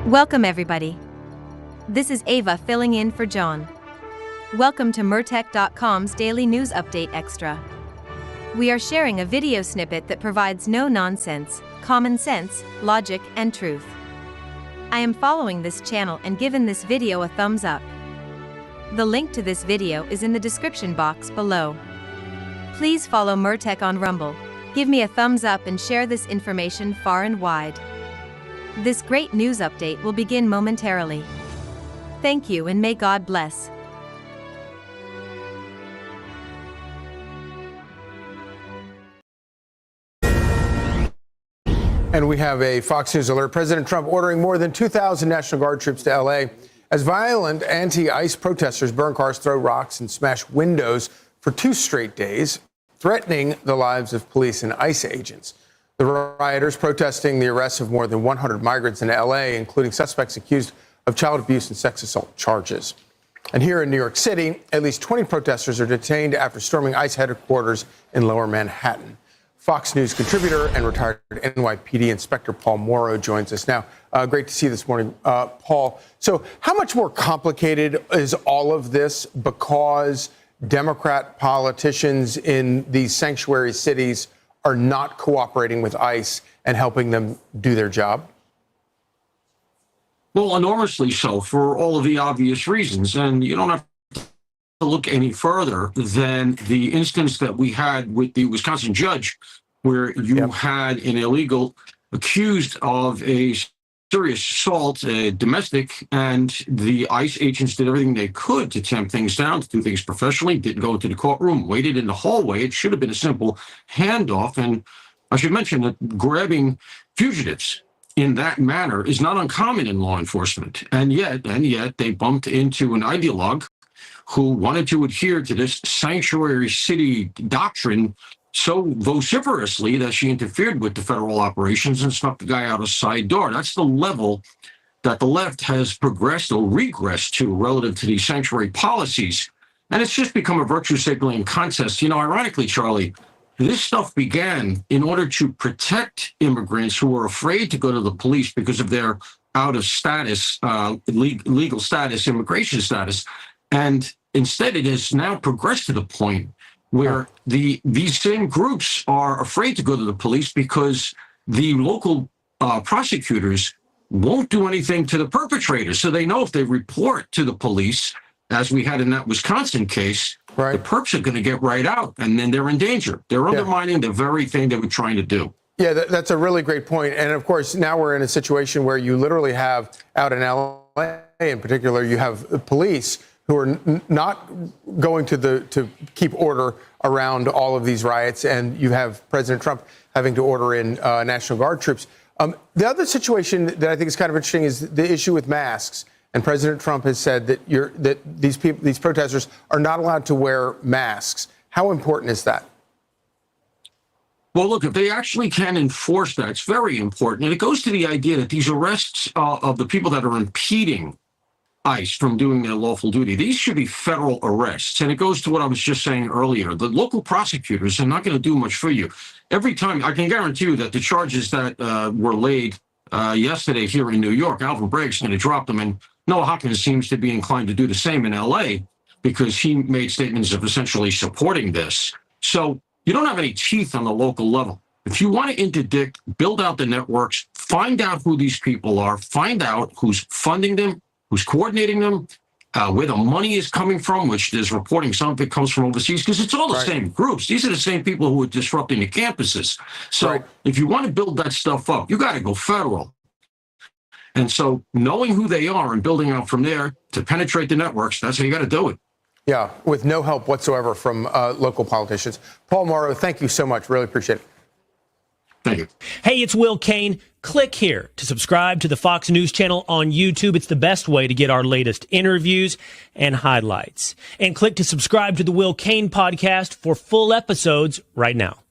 Welcome everybody. This is Ava filling in for John. Welcome to Mertech.com's Daily News Update Extra. We are sharing a video snippet that provides no nonsense, common sense, logic, and truth. I am following this channel and given this video a thumbs up. The link to this video is in the description box below. Please follow Mertech on Rumble, give me a thumbs up and share this information far and wide. This great news update will begin momentarily. Thank you and may God bless. And we have a Fox News alert. President Trump ordering more than 2,000 National Guard troops to L.A. as violent anti-ICE protesters burn cars, throw rocks, and smash windows for 2 straight days, threatening the lives of police and ICE agents. The rioters protesting the arrest of more than 100 migrants in L.A., including suspects accused of child abuse and sex assault charges. And here in New York City, at least 20 protesters are detained after storming ICE headquarters in Lower Manhattan. Fox News contributor and retired NYPD Inspector Paul Morrow joins us now. Great to see you this morning, Paul. So how much more complicated is all of this because Democrat politicians in these sanctuary cities are not cooperating with ICE and helping them do their job? Well, enormously so, for all of the obvious reasons. And you don't have to look any further than the instance that we had with the Wisconsin judge, where you had an illegal accused of a serious assault, domestic, and the ICE agents did everything they could to tamp things down, to do things professionally, didn't go into the courtroom, waited in the hallway. It should have been a simple handoff. And I should mention that grabbing fugitives in that manner is not uncommon in law enforcement. And yet they bumped into an ideologue who wanted to adhere to this sanctuary city doctrine so vociferously that she interfered with the federal operations and snuck the guy out a side door. That's the level that the left has progressed or regressed to relative to these sanctuary policies. And it's just become a virtue signaling contest. You know, ironically, Charlie, this stuff began in order to protect immigrants who were afraid to go to the police because of their out of status, legal status, immigration status. And instead, it has now progressed to the point where these same groups are afraid to go to the police because the local prosecutors won't do anything to the perpetrators. So they know if they report to the police, as we had in that Wisconsin case, the perps are going to get right out, and then they're in danger. They're undermining the very thing they were trying to do. Yeah, that's a really great point. And of course, now we're in a situation where you literally have out in LA in particular, you have police who are not going to keep order around all of these riots, and you have President Trump having to order in National Guard troops. The other situation that I think is kind of interesting is the issue with masks. And President Trump has said that these protesters are not allowed to wear masks. How important is that? Well, look, if they actually can enforce that, it's very important. And it goes to the idea that these arrests of the people that are impeding ICE from doing their lawful duty, these should be federal arrests. And it goes to what I was just saying earlier. The local prosecutors are not going to do much for you. Every time, I can guarantee you that the charges that were laid yesterday here in New York, Alvin Bragg's going to drop them. And Noah Hopkins seems to be inclined to do the same in L.A. because he made statements of essentially supporting this. So you don't have any teeth on the local level. If you want to interdict, build out the networks, find out who these people are, find out who's funding them, who's coordinating them, where the money is coming from, which there's reporting some of it comes from overseas, because it's all the same groups. These are the same people who are disrupting the campuses. So if you want to build that stuff up, you got to go federal. And so knowing who they are and building out from there to penetrate the networks, that's how you got to do it. Yeah, with no help whatsoever from local politicians. Paul Morrow, thank you so much. Really appreciate it. Thank you. Hey, it's Will Kane. Click here to subscribe to the Fox News channel on YouTube. It's the best way to get our latest interviews and highlights. And click to subscribe to the Will Kane podcast for full episodes right now.